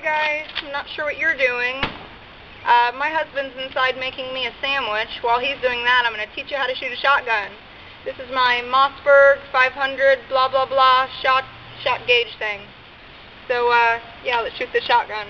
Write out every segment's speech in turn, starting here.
guys, I'm not sure what you're doing. My husband's inside making me a sandwich. While he's doing that, I'm going to teach you how to shoot a shotgun. This is my Mossberg 500 blah blah blah shot gauge thing. So yeah, let's shoot the shotgun.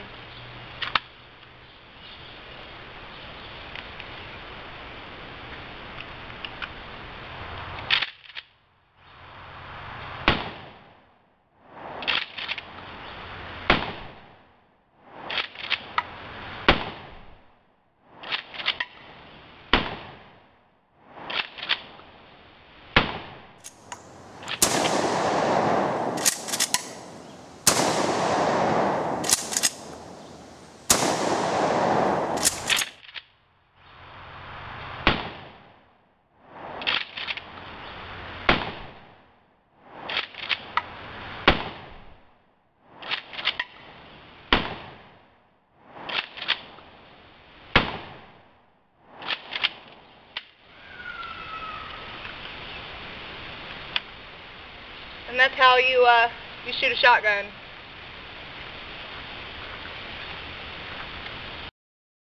And that's how you shoot a shotgun.